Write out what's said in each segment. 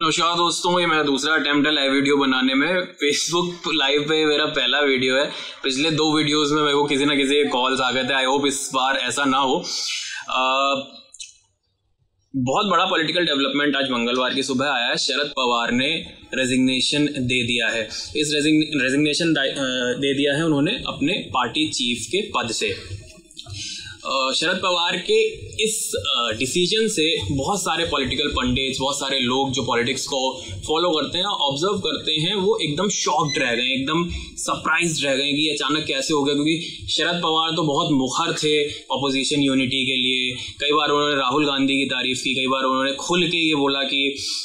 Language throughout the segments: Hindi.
नमस्कार दोस्तों, ये मेरा दूसरा अटेम्प्ट है लाइव वीडियो बनाने में। फेसबुक लाइव पे मेरा पहला वीडियो है। पिछले 2 वीडियोस में मेरे को किसी ना किसी के कॉल्स आ गए थे। आई होप इस बार ऐसा ना हो। बहुत बड़ा पॉलिटिकल डेवलपमेंट आज मंगलवार की सुबह आया है। शरद पवार ने रेजिग्नेशन दे दिया है। इस रेजिग्नेशन दे दिया है उन्होंने अपने पार्टी चीफ के पद से। शरद पवार के इस डिसीजन से बहुत सारे पॉलिटिकल पंडित्स, बहुत सारे लोग जो पॉलिटिक्स को फॉलो करते हैं, ऑब्जर्व करते हैं, वो एकदम शॉक्ड रह गए, एकदम सरप्राइज्ड रह गए कि अचानक कैसे हो गया। क्योंकि शरद पवार तो बहुत मुखर थे ऑपोजिशन यूनिटी के लिए। कई बार उन्होंने राहुल गांधी की तारीफ की, कई बार उन्होंने खुल के ये बोला कि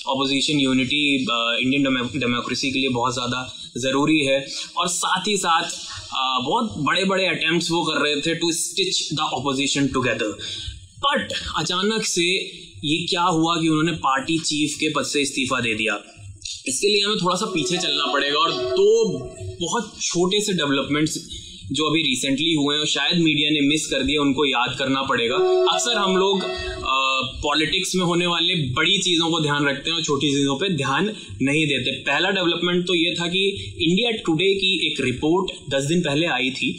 ऑपोजिशन यूनिटी इंडियन डेमोक्रेसी के लिए बहुत ज़्यादा ज़रूरी है। और साथ ही साथ बहुत बड़े बड़े अटेम्प्ट्स वो कर रहे थे to stitch the opposition together. But अचानक से ये क्या हुआ कि उन्होंने पार्टी चीफ के पद से इस्तीफा दे दिया। इसके लिए हमें थोड़ा सा पीछे चलना पड़ेगा और 2 बहुत छोटे से डेवलपमेंट्स जो अभी रिसेंटली हुए हैं और शायद मीडिया ने मिस कर दिया, उनको याद करना पड़ेगा। अक्सर हम लोग पॉलिटिक्स में होने वाले बड़ी चीज़ों को ध्यान रखते हैं और छोटी चीज़ों पे ध्यान नहीं देते। पहला डेवलपमेंट तो ये था कि इंडिया टुडे की एक रिपोर्ट 10 दिन पहले आई थी।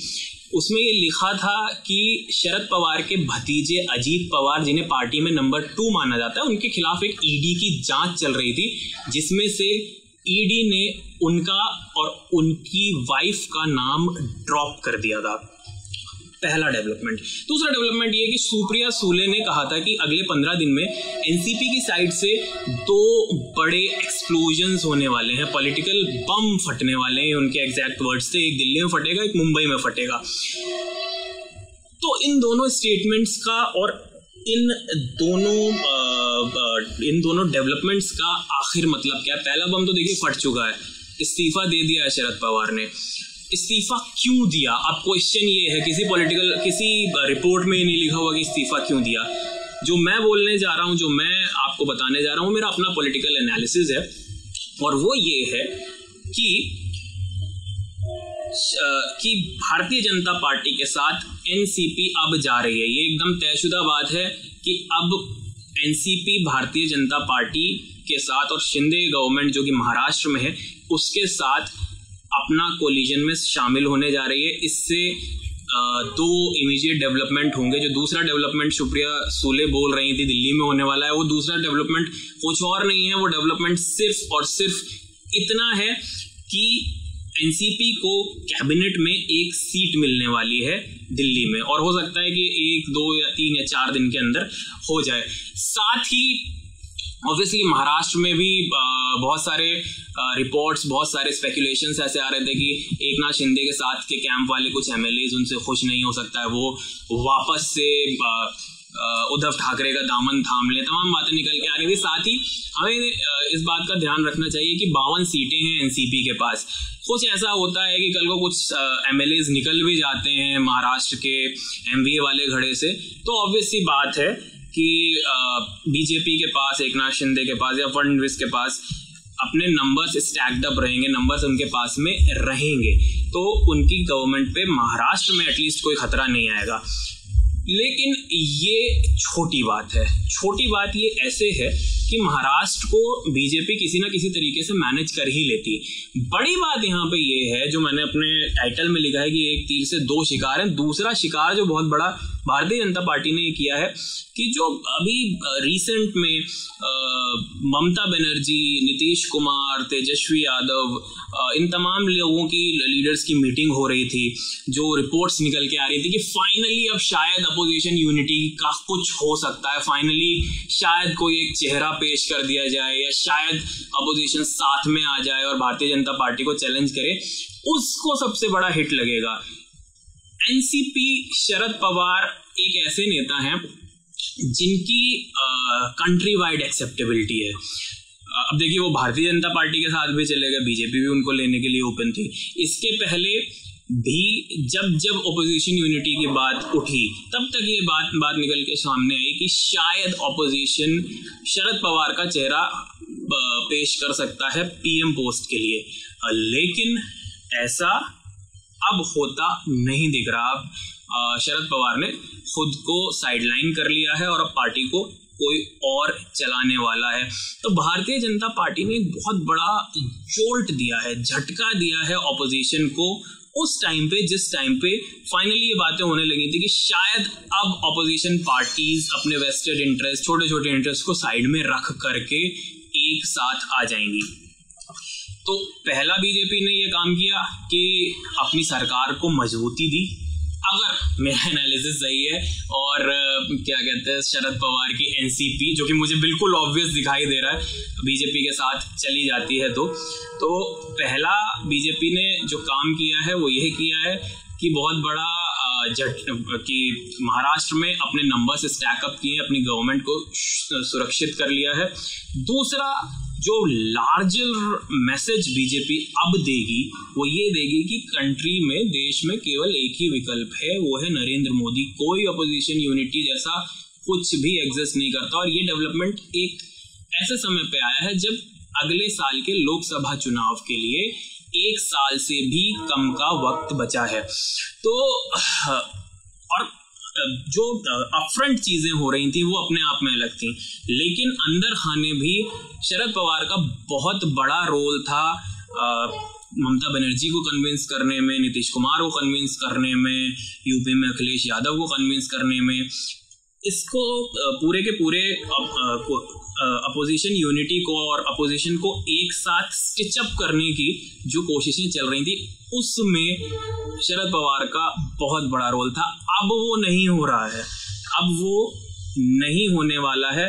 उसमें ये लिखा था कि शरद पवार के भतीजे अजीत पवार, जिन्हें पार्टी में नंबर 2 माना जाता है, उनके खिलाफ एक ईडी की जांच चल रही थी, जिसमें से ईडी ने उनका और उनकी वाइफ का नाम ड्रॉप कर दिया था। पहला डेवलपमेंट। दूसरा डेवलपमेंट ये कि सुप्रिया सुले ने कहा था कि अगले 15 दिन में एनसीपी की साइड से 2 बड़े एक्सप्लोजन्स होने वाले हैं, पॉलिटिकल बम फटने वाले हैं। उनके एग्जैक्ट वर्ड्स थे, एक दिल्ली में फटेगा, एक मुंबई में फटेगा। तो इन दोनों स्टेटमेंट्स का और इन दोनों डेवलपमेंट्स का आखिर मतलब क्या है? पहला बम तो देखिए फट चुका है, इस्तीफा दे दिया है शरद पवार ने। इस्तीफा क्यों दिया? अब क्वेश्चन ये है, किसी रिपोर्ट में नहीं लिखा हुआ कि इस्तीफा क्यों दिया। जो मैं बोलने जा रहा हूँ, जो मैं आपको बताने जा रहा हूँ, मेरा अपना पॉलिटिकल एनालिसिस है और वो ये है कि भारतीय जनता पार्टी के साथ एनसीपी अब जा रही है। ये एकदम तयशुदा बात है कि अब एनसीपी भारतीय जनता पार्टी के साथ और शिंदे गवर्नमेंट जो कि महाराष्ट्र में है उसके साथ अपना कोलिजन में शामिल होने जा रही है। इससे 2 इमीडिएट डेवलपमेंट होंगे। जो दूसरा डेवलपमेंट सुप्रिया सुले बोल रही थी दिल्ली में होने वाला है, वो दूसरा डेवलपमेंट कुछ और नहीं है। वो डेवलपमेंट सिर्फ और सिर्फ इतना है कि एनसीपी को कैबिनेट में एक सीट मिलने वाली है दिल्ली में, और हो सकता है कि 1, 2 या 3 या 4 दिन के अंदर हो जाए। साथ ही ऑब्वियसली महाराष्ट्र में भी बहुत सारे रिपोर्ट्स, बहुत सारे स्पेकुलेशंस ऐसे आ रहे थे कि एकनाथ शिंदे के साथ के कैंप वाले कुछ एमएलएज उनसे खुश नहीं हो सकता है, वो वापस से उद्धव ठाकरे का दामन थाम ले, तमाम बातें निकल के आ रही थी। साथ ही हमें इस बात का ध्यान रखना चाहिए कि 52 सीटें हैं एनसीपी के पास। कुछ ऐसा होता है कि कल को कुछ एमएलएज निकल भी जाते हैं महाराष्ट्र के एमवीए वाले घड़े से, तो ऑब्वियस सी बात है कि बीजेपी के पास, एकनाथ शिंदे के पास या फडणवीस के पास अपने नंबर्स स्टैक्ड अप रहेंगे, नंबर्स उनके पास में रहेंगे, तो उनकी गवर्नमेंट पे महाराष्ट्र में एटलीस्ट कोई खतरा नहीं आएगा। लेकिन ये छोटी बात है। छोटी बात ये ऐसे है कि महाराष्ट्र को बीजेपी किसी ना किसी तरीके से मैनेज कर ही लेती। बड़ी बात यहाँ पे ये है, जो मैंने अपने टाइटल में लिखा है कि एक तीर से 2 शिकार हैं। दूसरा शिकार जो बहुत बड़ा भारतीय जनता पार्टी ने किया है कि जो अभी रिसेंट में ममता बनर्जी, नीतीश कुमार, तेजस्वी यादव, इन तमाम लोगों की, लीडर्स की मीटिंग हो रही थी, जो रिपोर्ट्स निकल के आ रही थी कि फाइनली अब शायद अपोजिशन यूनिटी का कुछ हो सकता है, फाइनली शायद कोई एक चेहरा पेश कर दिया जाए या शायद अपोजिशन साथ में आ जाए और भारतीय जनता पार्टी को चैलेंज करे, उसको सबसे बड़ा हिट लगेगा। एनसीपी, शरद पवार एक ऐसे नेता हैं जिनकी कंट्री वाइड एक्सेप्टेबिलिटी है। अब देखिए, वो भारतीय जनता पार्टी के साथ भी चले गए, बीजेपी भी उनको लेने के लिए ओपन थी। इसके पहले भी जब ऑपोजिशन यूनिटी की बात उठी, तब तक ये बात निकल के सामने आई कि शायद ऑपोजिशन शरद पवार का चेहरा पेश कर सकता है पीएम पोस्ट के लिए, लेकिन ऐसा अब होता नहीं दिख रहा। शरद पवार ने खुद को साइडलाइन कर लिया है और अब पार्टी को कोई और चलाने वाला है। तो भारतीय जनता पार्टी ने एक बहुत बड़ा जोल्ट दिया है, झटका दिया है ऑपोजिशन को उस टाइम पे जिस टाइम पे फाइनली ये बातें होने लगी थी कि शायद अब ऑपोजिशन पार्टीज अपने वेस्टेड इंटरेस्ट, छोटे छोटे इंटरेस्ट को साइड में रख करके एक साथ आ जाएंगी। तो पहला बीजेपी ने ये काम किया कि अपनी सरकार को मजबूती दी, अगर मेरा एनालिसिस सही है, और क्या कहते हैं शरद पवार की एनसीपी, जो कि मुझे बिल्कुल ऑब्वियस दिखाई दे रहा है, बीजेपी के साथ चली जाती है। तो पहला बीजेपी ने जो काम किया है वो यह किया है कि बहुत बड़ा कि महाराष्ट्र में अपने नंबर्स स्टैकअप किए, अपनी गवर्नमेंट को सुरक्षित कर लिया है। दूसरा जो लार्जर मैसेज बीजेपी अब देगी वो ये देगी कि कंट्री में, देश में केवल एक ही विकल्प है, वो है नरेंद्र मोदी। कोई अपोजिशन यूनिटी जैसा कुछ भी एग्जिस्ट नहीं करता। और ये डेवलपमेंट एक ऐसे समय पे आया है जब अगले साल के लोकसभा चुनाव के लिए 1 साल से भी कम का वक्त बचा है। तो और जो अपफ्रंट चीजें हो रही थी वो अपने आप में अलग थी, लेकिन अंदर खाने भी शरद पवार का बहुत बड़ा रोल था ममता बनर्जी को कन्विंस करने में, नीतीश कुमार को कन्विंस करने में, यूपी में अखिलेश यादव को कन्विंस करने में। इसको पूरे के पूरे अपोजिशन यूनिटी को और अपोजिशन को एक साथ स्टिचअप करने की जो कोशिशें चल रही थी उसमें शरद पवार का बहुत बड़ा रोल था। अब वो नहीं हो रहा है, अब वो नहीं होने वाला है,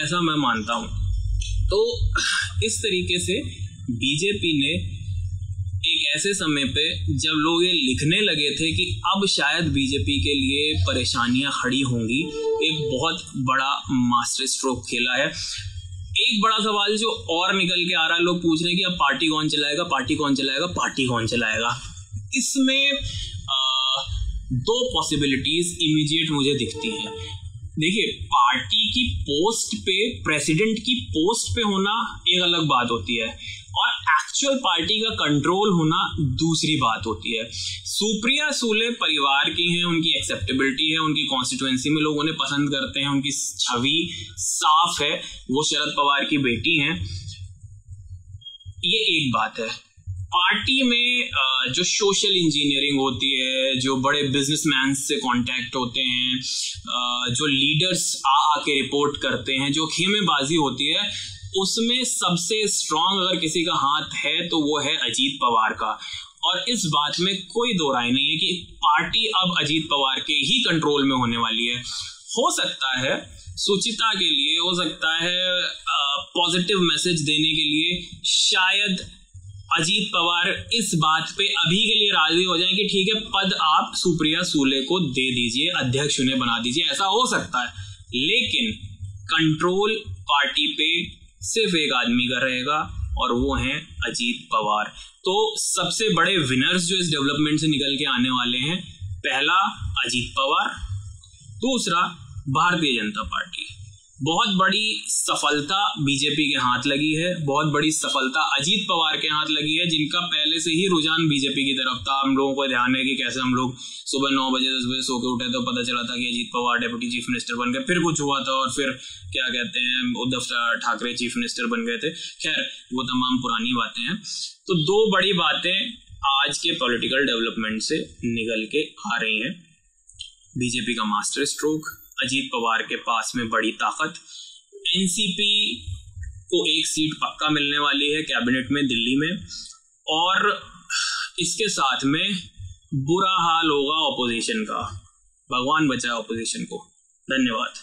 ऐसा मैं मानता हूँ। तो इस तरीके से बीजेपी ने एक ऐसे समय पे जब लोग ये लिखने लगे थे कि अब शायद बीजेपी के लिए परेशानियां खड़ी होंगी, एक बहुत बड़ा मास्टर स्ट्रोक खेला है। एक बड़ा सवाल जो और निकल के आ रहा है, लोग पूछ रहे हैं कि अब पार्टी कौन चलाएगा, पार्टी कौन चलाएगा, पार्टी कौन चलाएगा। इसमें 2 पॉसिबिलिटीज इमीडिएट मुझे दिखती हैं। देखिए, पार्टी की पोस्ट पे, प्रेसिडेंट की पोस्ट पे होना एक अलग बात होती है और एक्चुअल पार्टी का कंट्रोल होना दूसरी बात होती है। सुप्रिया सूले परिवार की हैं, उनकी एक्सेप्टेबिलिटी है, उनकी कॉन्स्टिट्यूएंसी में लोग उन्हें पसंद करते हैं, उनकी छवि साफ है, वो शरद पवार की बेटी हैं, ये एक बात है। पार्टी में जो सोशल इंजीनियरिंग होती है, जो बड़े बिजनेसमैन से कांटेक्ट होते हैं, जो लीडर्स आके रिपोर्ट करते हैं, जो खेमेबाजी होती है, उसमें सबसे स्ट्रांग अगर किसी का हाथ है तो वो है अजीत पवार का। और इस बात में कोई दो राय नहीं है कि पार्टी अब अजीत पवार के ही कंट्रोल में होने वाली है। हो सकता है सुचिता के लिए, हो सकता है पॉजिटिव मैसेज देने के लिए शायद अजीत पवार इस बात पे अभी के लिए राजी हो जाए कि ठीक है, पद आप सुप्रिया सूले को दे दीजिए, अध्यक्ष उन्हें बना दीजिए, ऐसा हो सकता है। लेकिन कंट्रोल पार्टी पे सिर्फ एक आदमी का रहेगा और वो है अजीत पवार। तो सबसे बड़े विनर्स जो इस डेवलपमेंट से निकल के आने वाले हैं, पहला अजीत पवार, दूसरा भारतीय जनता पार्टी। बहुत बड़ी सफलता बीजेपी के हाथ लगी है, बहुत बड़ी सफलता अजीत पवार के हाथ लगी है, जिनका पहले से ही रुझान बीजेपी की तरफ था। हम लोगों को ध्यान है कि कैसे हम लोग सुबह 9 बजे 10 बजे सो के उठे तो पता चला था कि Ajit Pawar deputy chief minister बन गए, फिर कुछ हुआ था और फिर क्या कहते हैं उद्धव ठाकरे चीफ मिनिस्टर बन गए थे। खैर, वो तमाम पुरानी बातें हैं। तो 2 बड़ी बातें आज के पॉलिटिकल डेवलपमेंट से निकल के आ रही हैं। बीजेपी का मास्टर स्ट्रोक, अजीत पवार के पास में बड़ी ताकत, एनसीपी को 1 सीट पक्का मिलने वाली है कैबिनेट में दिल्ली में, और इसके साथ में बुरा हाल होगा ऑपोजिशन का। भगवान बचाए ऑपोजिशन को। धन्यवाद।